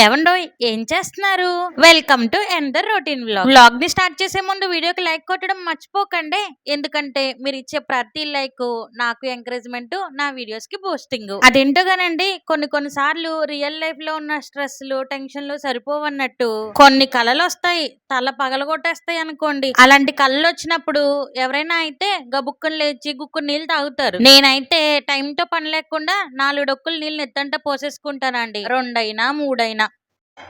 ఏవండోయ్ ఏం చేస్తున్నారు? Welcome to ఎందర్ routine vlog ని స్టార్ట్ చేసే ముందు వీడియోకి లైక్ కొట్టడం మర్చిపోకండి. ఎందుకంటే మీరు ఇచ్చే ప్రతి లైక్ నాకు ఎంకరేజ్మెంట్, నా వీడియోస్ కి బూస్టింగ్. అదేంటో గానండి, కొన్ని సార్లు రియల్ లైఫ్ లో ఉన్న స్ట్రెస్లు టెన్షన్లు సరిపోవన్నట్టు కొన్ని కళలు వస్తాయి, తల పగలగొట్టేస్తాయి అనుకోండి. అలాంటి కళలు వచ్చినప్పుడు ఎవరైనా అయితే గబుక్కుని లేచి గుక్కుని నీళ్ళు తాగుతారు. నేనైతే టైంతో పని లేకుండా 4 డొక్కులు నీళ్ళు ఎత్తంట పోసేసుకుంటానండి, 2 అయినా 3 అయినా.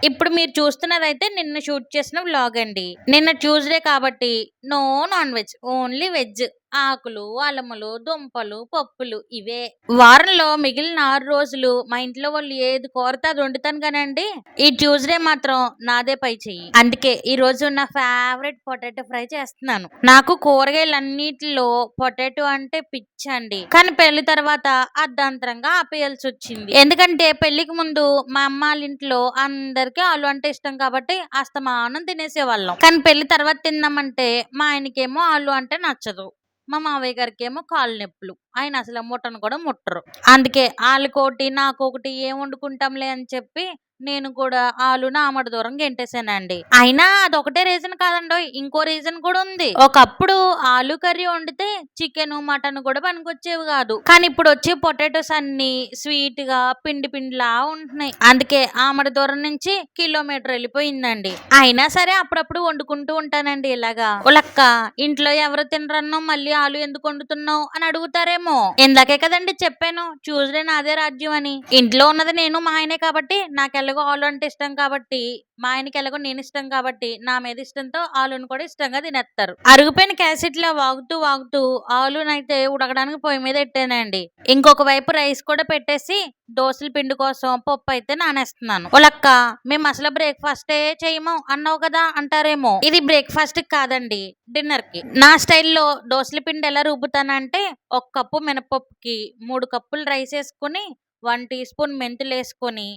ఇప్పుడు మీరు చూస్తున్నదైతే నిన్న షూట్ చేసిన వ్లాగ్ అండి. నిన్న ట్యూస్డే కాబట్టి no non veg, only veg. ఆకులు, అలములు, దుంపలు, పప్పులు ఇవే. వారంలో మిగిలిన 6 రోజులు మా ఇంట్లో వాళ్ళు ఏది కోరితే అది వండుతాను కానండి, ఈ ట్యూస్డే మాత్రం నాదే పై చెయ్యి. అందుకే ఈ రోజు నా ఫేవరెట్ పొటాటో ఫ్రై చేస్తున్నాను. నాకు కూరగాయలన్నిటిలో పొటాటో అంటే పిచ్చండి. కానీ పెళ్లి తర్వాత అర్ధాంతరంగా ఆపేయాల్సి వచ్చింది. ఎందుకంటే పెళ్లికి ముందు మా అమ్మ వాళ్ళ ఇంట్లో అందరికీ ఆలు అంటే ఇష్టం కాబట్టి అస్తమానం తినేసేవాళ్ళం. కానీ పెళ్లి తర్వాత తిన్నామంటే మా ఆయనకేమో ఆలు అంటే నచ్చదు, మా మావయ్య గారికి ఏమో కాళ్ళు నొప్పులు, ఆయన అసలు ముట్టను కూడా ముట్టరు. అందుకే ఆలుకోటి నాకొకటి ఏం వండుకుంటాంలే అని చెప్పి నేను కూడా ఆలున ఆమడ దూరం గెంటేసానండి. అయినా అదొకటే రీజన్ కాదండో, ఇంకో రీజన్ కూడా ఉంది. ఒకప్పుడు ఆలు కర్రీ వండితే చికెన్ మటన్ కూడా పనికొచ్చేవి కాదు. కానీ ఇప్పుడు వచ్చే పొటాటోస్ అన్ని స్వీట్ గా పిండి పిండిలా ఉంటున్నాయి. అందుకే ఆమడ దూరం నుంచి కిలోమీటర్ వెళ్ళిపోయిందండి. అయినా సరే అప్పుడప్పుడు వండుకుంటూ ఉంటానండి ఇలాగా. ఉలక్క ఇంట్లో ఎవరు తినరన్నో మళ్ళీ ఆలు ఎందుకు వండుతున్నావు అని అడుగుతారేమో. ఇందాకే కదండి చెప్పాను ట్యూస్డే నాదే రాజ్యం అని. ఇంట్లో ఉన్నది నేను మా ఆయనే కాబట్టి నాకు ఎలాగో ఆలు అంటే ఇష్టం కాబట్టి, మా ఆయనకి ఎలాగో నేను ఇష్టం కాబట్టి నా మీద ఇష్టంతో ఆలును కూడా ఇష్టంగా తినేస్తారు. అరుగుపోయిన క్యాసెట్ లా వాగుతూ వాగుతూ ఆలునైతే ఉడకడానికి పొయ్యి మీద పెట్టానండి. ఇంకొక వైపు రైస్ కూడా పెట్టేసి దోశల పిండి కోసం పప్పు అయితే నానేస్తున్నాను. వాళ్ళక్క మేము అసలు బ్రేక్ఫాస్టే చేయము అన్నావు కదా అంటారేమో. ఇది బ్రేక్ఫాస్ట్ కాదండి, డిన్నర్ కి. నా స్టైల్లో దోశల పిండి ఎలా రుబ్బుతానంటే, 1 కప్పు మినపప్పుకి 3 కప్పులు రైస్ వేసుకుని 1 టీ స్పూన్ మెంతులు వేసుకొని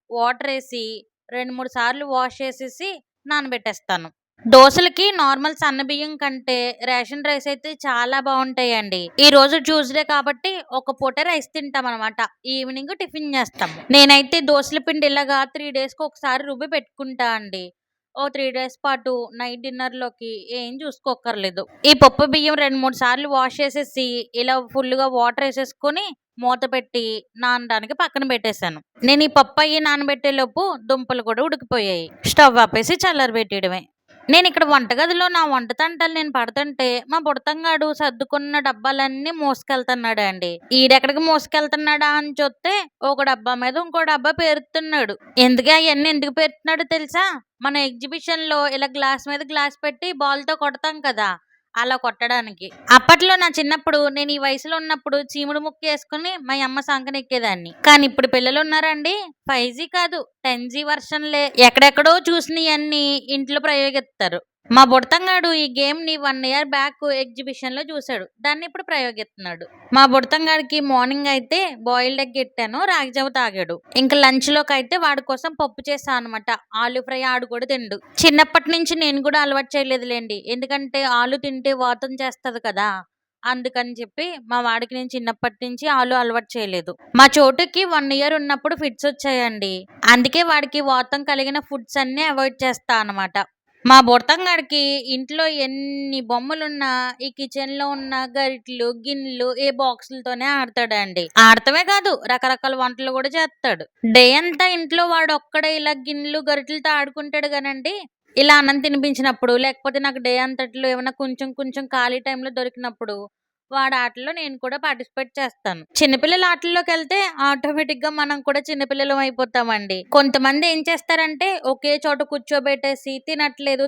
వాటర్ వేసి 2-3 సార్లు వాష్ చేసేసి నానబెట్టేస్తాను. దోశలకి నార్మల్ సన్న బియ్యం కంటే రేషన్ రైస్ అయితే చాలా బాగుంటాయండి. ఈ రోజు ట్యూస్డే కాబట్టి ఒక పూట రైస్ తింటాం అనమాట, ఈవినింగ్ టిఫిన్ చేస్తాం. నేనైతే దోశల పిండి ఇలాగా 3 days కి ఒకసారి రుబ్బి పెట్టుకుంటా అండి. ఓ 3 days పాటు నైట్ డిన్నర్ లోకి ఏం చూసుకోకర్లేదు. ఈ పప్పు బియ్యం 2-3 సార్లు వాష్ చేసేసి ఇలా ఫుల్ గా వాటర్ వేసేసుకొని మూత పెట్టి నానడానికి పక్కన పెట్టేశాను. నేను ఈ పప్పు అయ్యి నానబెట్టే లోపు దుంపలు కూడా ఉడికిపోయాయి. స్టవ్ ఆపేసి చల్లారబెట్టేయడమే. నేను ఇక్కడ వంటగదిలో నా వంట తంటాలు నేను పడుతుంటే మా బుడతంగాడు సర్దుకున్న డబ్బాలన్నీ మోసుకెళ్తున్నాడు అండి. ఈడెక్కడికి మోసుకెళ్తున్నాడా అని చూస్తే ఒక డబ్బా మీద ఇంకో డబ్బా పేరుతున్నాడు. ఎందుకు అవన్నీ ఎందుకు పేరుతున్నాడో తెలుసా? మన ఎగ్జిబిషన్ లో ఇలా గ్లాస్ మీద గ్లాస్ పెట్టి బాల్ తో కొడతాం కదా, అలా కొట్టడానికి. అప్పట్లో నా చిన్నప్పుడు నేను ఈ వయసులో ఉన్నప్పుడు చీముడు ముక్కు వేసుకుని మా అమ్మ సంకనెక్కేదాన్ని. కానీ ఇప్పుడు పిల్లలు ఉన్నారండి, 5G కాదు 10G వర్షన్లే. ఎక్కడెక్కడో చూసినవన్నీ ఇంట్లో ప్రయోగిస్తారు. మా బుడతంగాడు ఈ గేమ్ ని 1 year బ్యాక్ ఎగ్జిబిషన్ లో చూశాడు, దాన్ని ఇప్పుడు ప్రయోగిస్తున్నాడు. మా బుడతంగాడికి మార్నింగ్ అయితే బాయిల్డ్ ఎగ్ ఎట్టాను, రాగి జావ తాగాడు. ఇంకా లంచ్ లోకి అయితే వాడి కోసం పప్పు చేశాను అనమాట. ఆలు ఫ్రై ఆడు కూడా తిండు. చిన్నప్పటి నుంచి నేను కూడా అలవాటు చేయలేదులేండి, ఎందుకంటే ఆలు తింటే వాతం చేస్తది కదా, అందుకని చెప్పి మా వాడికి నేను చిన్నప్పటి నుంచి ఆలు అలవాటు చేయలేదు. మా చోటుకి 1 year ఉన్నప్పుడు ఫిట్స్ వచ్చాయండి, అందుకే వాడికి వాతం కలిగిన ఫుడ్స్ అన్ని అవాయిడ్ చేస్తా అనమాట. మా బుడతంగాడికి ఇంట్లో ఎన్ని బొమ్మలున్నా ఈ కిచెన్ లో ఉన్న గరిట్లు గిన్నెలు ఏ బాక్సులతోనే ఆడతాడండి. ఆడటమే కాదు రకరకాల వంటలు కూడా చేస్తాడు. డే అంతా ఇంట్లో వాడు ఒక్కడే ఇలా గిన్నెలు గరిటలతో ఆడుకుంటాడు కానండి, ఇలా అన్నం తినిపించినప్పుడు లేకపోతే నాకు డే అంతట్లో ఏమైనా కొంచెం ఖాళీ టైంలో దొరికినప్పుడు వాడి ఆటల్లో నేను కూడా పార్టిసిపేట్ చేస్తాను. చిన్నపిల్లల ఆటల్లోకి వెళ్తే ఆటోమేటిక్ గా మనం కూడా చిన్నపిల్లలం అయిపోతామండి. కొంతమంది ఏం చేస్తారంటే ఒకే చోట కూర్చోబెట్టేసి తినట్లేదు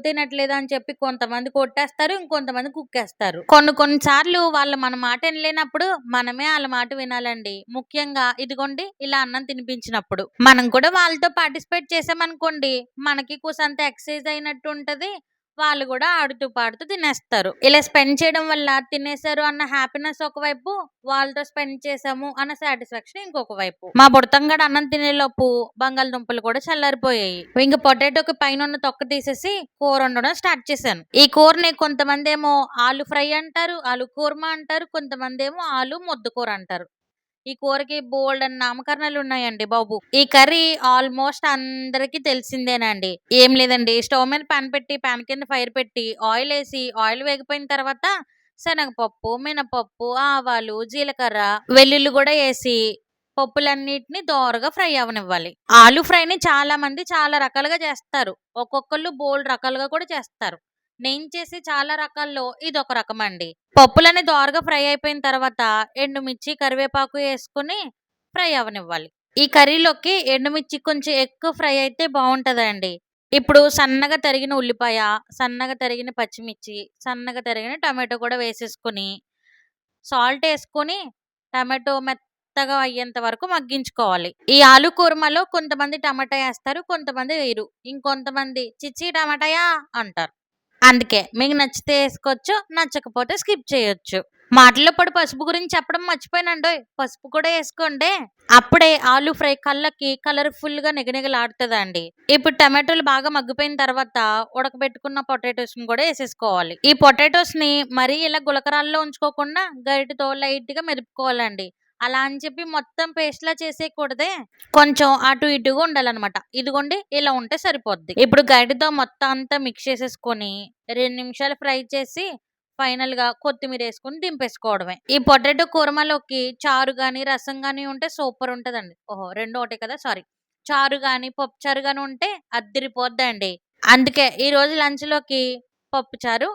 అని చెప్పి కొంతమంది కొట్టేస్తారు, ఇంకొంతమంది కుక్కేస్తారు. కొన్ని సార్లు వాళ్ళు మన మాట వినలేనప్పుడు మనమే వాళ్ళ మాట వినాలండి. ముఖ్యంగా ఇదిగోండి ఇలా అన్నం తినిపించినప్పుడు మనం కూడా వాళ్ళతో పార్టిసిపేట్ చేసామనుకోండి, మనకి కూసంత ఎక్సర్సైజ్ అయినట్టు ఉంటది, వాళ్ళు కూడా ఆడుతూ పాడుతూ తినేస్తారు. ఇలా స్పెండ్ చేయడం వల్ల తినేశారు అన్న హ్యాపీనెస్ ఒకవైపు, వాళ్ళతో స్పెండ్ చేసాము అన్న సాటిస్ఫాక్షన్ ఇంకొక వైపు. మా బుడతంగాడు అన్నం తినేలోపు బంగాళదుంపలు కూడా చల్లారిపోయాయి. ఇంక పొటాటోకి పైన ఉన్న తొక్క తీసేసి కూర వండడం స్టార్ట్ చేశాను. ఈ కూరని కొంతమంది ఏమో ఆలు ఫ్రై అంటారు, ఆలు కూర్మా అంటారు, కొంతమంది ఏమో ఆలు ముద్ద కూర అంటారు. ఈ కూరకి బోలెడన్ని నామకరణాలు ఉన్నాయండి బాబు. ఈ కర్రీ ఆల్మోస్ట్ అందరికీ తెలిసిందేనండి. ఏం లేదండి, స్టవ్ మీద పాన్ పెట్టి, పాన్ కింద ఫైర్ పెట్టి, ఆయిలేసి, ఆయిల్ వేగిపోయిన తర్వాత శనగపప్పు, మినపప్పు, ఆవాలు, జీలకర్ర, వెల్లుల్లి గూడా ఏసి పప్పులన్నిటిని దోరగా ఫ్రై అవ్వనివ్వాలి. ఆలు ఫ్రైని చాలా మంది చాలా రకాలుగా చేస్తారు. ఒక్కొక్కళ్ళు బోలెడు రకాలుగా కూడా చేస్తారు. నేను చేసే చాలా రకాల్లో ఇదొక రకమండి. పప్పులన్నీ దోరగా ఫ్రై అయిపోయిన తర్వాత ఎండుమిర్చి, కరివేపాకు యేసుకొని ఫ్రై అవ్వనివ్వాలి. ఈ కర్రీలోకి ఎండుమిర్చి కొంచెం ఎక్కువ ఫ్రై అయితే బావుంటదండి. ఇప్పుడు సన్నగా తరిగిన ఉల్లిపాయ, సన్నగా తరిగిన పచ్చిమిర్చి, సన్నగా తరిగిన టమాటో కూడా వేసేసుకొని, సాల్ట్ యేసుకొని టమాటో మెత్తగా అయ్యేంత వరకు మగ్గించుకోవాలి. ఈ ఆలు కూర్మలో కొంతమంది టమాటా యేస్తారు, కొంతమంది వేయరు. ఇంకొంతమంది "చిచ్చి టమాటాయా" అంటారు. అందుకే మీకు నచ్చితే యేసుకోవచ్చు, నచ్చకపోతే స్కిప్ చేయొచ్చు. మాటల్లో పడి పసుపు గురించి చెప్పడం మర్చిపోయానండోయ్! పసుపు కూడా యేసుకోండే. అప్పుడే ఆలు ఫ్రై కళ్ళకి కలర్‌ఫుల్‌గా నిగనిగలాడుతదండి. ఇప్పుడు టమాటోలు బాగా మగ్గిపోయిన తర్వాత ఉడకబెట్టుకున్న పొటాటోస్‌ని కూడా యేసేసుకోవాలి. ఈ పొటాటోస్‌ని మరీ ఇలా గులకరాల్లో ఉంచుకోకుండా గరిటెతో లైట్‌గా మెదుపుకోవాలండి. అలా అని చెప్పి మొత్తం పేస్ట్‌లా చేసేయకూడదే. కొంచెం అటు ఇటుగా ఉండాలనమాట. ఇదిగోండి ఇలా ఉంటే సరిపోద్ది. ఇప్పుడు గరిటెతో మొత్తం అంతా మిక్స్ చేసేసుకొని 2 నిమిషాలు ఫ్రై చేసి ఫైనల్‌గా కొత్తిమీరేసుకొని దింపేసుకోవడమే. ఈ పొటాటో కుర్మలోకి చారు గాని, రసం గాని ఉంటే సూపర్ ఉంటదండి. ఓహో! 2 ఒకటే కదా! సారీ. చారు గాని, పప్పుచారు గాని ఉంటే అద్దిరిపోద్దండి. అందుకే ఈరోజు లంచ్‌లోకి పప్పుచారు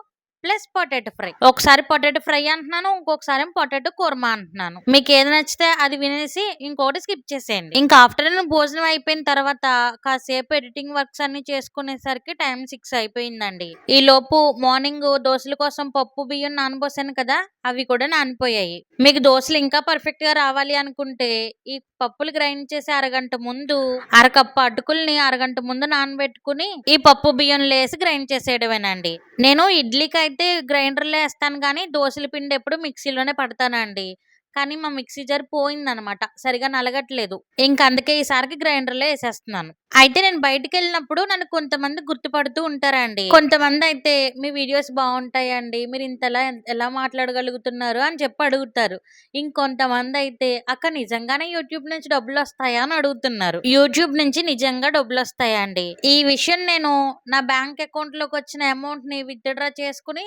ప్లస్ పొటాటో ఫ్రై. ఒకసారి పొటాటో ఫ్రై అంటున్నాను, ఇంకొకసారేమో పొటాటో కుర్మా అంటున్నాను. మీకేది నచ్చితే అది వినేసి ఇంకోటి స్కిప్ చేసేయండి. ఇంకా ఆఫ్టర్‌నూన్ భోజనం అయిపోయిన తర్వాత కాసేపు ఎడిటింగ్ వర్క్స్ అన్నీ చేసుకునేసరికి టైం 6 అయిపోయిందండి. ఈలోపు మార్నింగ్ దోసల కోసం పప్పు, బియ్యం నానబోసాను కదా! అవి కూడా నానిపోయాయి. మీకు దోసలు ఇంకా పర్ఫెక్ట్‌గా రావాలి అనుకుంటే ఈ పప్పులు గ్రైండ్ చేసే అరగంట ముందు అరకప్పు అటుకుల్ని అరగంట ముందు నానబెట్టుకుని ఈ పప్పు బియ్యంలో ఏసి గ్రైండ్ చేసేయడమేనండి. నేను ఇడ్లీకైతే గ్రైండర్‌లో ఏస్తాను గానీ, దోసల పిండి ఎప్పుడు మిక్సీలోనే పడతానండి. కానీ మా మిక్సీ జార్ పోయిందనమాట. సరిగ్గా నలగట్లేదు. ఇంక అందుకే ఈసారికి గ్రైండర్‌లో ఏసేస్తున్నాను. అయితే నేను బయటికెళ్ళినప్పుడు నన్ను కొంతమంది గుర్తుపడుతూ ఉంటారండి. కొంతమందయితే "మీ వీడియోస్ బావుంటాయండి. మీరింతలా ఎలా మాట్లాడగలుగుతున్నారు" అని చెప్పి అడుగుతారు. ఇంకొంతమందయితే "అక్క నిజంగానే యూట్యూబ్ నుంచి డబ్బులొస్తాయా?" అని అడుగుతున్నారు. యూట్యూబ్ నుంచి నిజంగా డబ్బులొస్తాయా అండి. ఈ విషయం నేను నా బ్యాంక్ అకౌంట్‌లోకొచ్చిన అమౌంట్‌ని విత్‌డ్రా చేసుకొని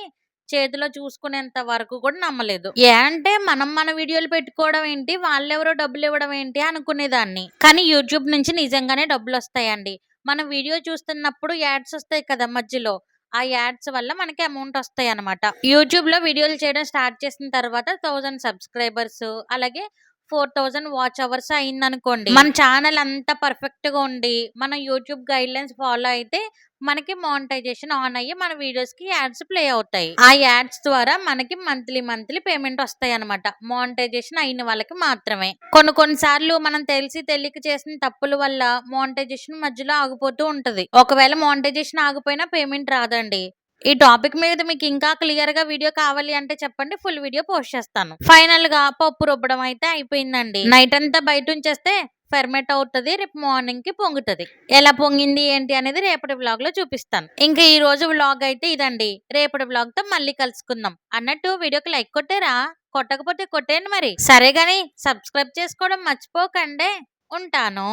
చేతిలో చూసుకునేంత వరకు కూడా నమ్మలేదు. అంటే మనం మన వీడియోలు పెట్టుకోవడం ఏంటి, వాళ్ళెవరో డబ్బులివ్వడం ఏంటి అనుకునేదాన్ని. కానీ యూట్యూబ్ నుంచి నిజంగానే డబ్బులొస్తాయండి. మనం వీడియో చూస్తున్నప్పుడు యాడ్స్ ఒస్తాయి కదా మధ్యలో. ఆ యాడ్స్ వల్ల మనకి అమౌంట్ ఒస్తాయన్నమాట. యూట్యూబ్‌లో వీడియోలు చేయడం స్టార్ట్ చేసిన తర్వాత 1000 సబ్స్క్రైబర్స్ అలాగే 4000 వాచ్ అవర్స్ అయిందనుకోండి. మన ఛానెల్ అంతా పర్ఫెక్ట్‌గా ఉండి, మన యూట్యూబ్ గైడ్‌లైన్స్ ఫాలో అయితే మనకి మానిటైజేషన్ ఆన్ అయ్యి మన వీడియోస్‌కి యాడ్స్ ప్లే అవుతాయి. ఆ యాడ్స్ ద్వారా మనకి మంత్లీ పేమెంట్ వస్తాయన్నమాట. మానిటైజేషన్ అయిన వాళ్ళకి మాత్రమే. కొన్ని సార్లు మనం తెలిసి తెలియక చేసిన తప్పుల వల్ల మానిటైజేషన్ మధ్యలో ఆగిపోతూ ఉంటది. ఒకవేళ మానిటైజేషన్ ఆగిపోయినా పేమెంట్ రాదండి. ఈ టాపిక్ మీద మీకు ఇంకా క్లియర్‌గా వీడియో కావాలి అంటే చెప్పండి. ఫుల్ వీడియో పోస్ట్ చేస్తాను. ఫైనల్‌గా పప్పు రుబ్బడం అయితే అయిపోయిందండి. నైట్ అంతా బయటుంచేస్తే ఫెర్మెంట్ అవుతది. రేపు మార్నింగ్‌కి పొంగుతది. ఎలా పొంగింది ఏంటి అనేది రేపటి వ్లాగ్‌లో చూపిస్తాను. ఇంకా ఈ రోజు వ్లాగ్ అయితే ఇదండి. రేపటి వ్లాగ్‌తో మళ్ళీ కలుసుకుందాం. అన్నట్టు వీడియోకి లైక్ కొట్టారా? కొట్టకపోతే కొట్టేయండి మరి. సరే గాని సబ్స్క్రైబ్ చేసుకోవడం మర్చిపోకండే. ఉంటాను.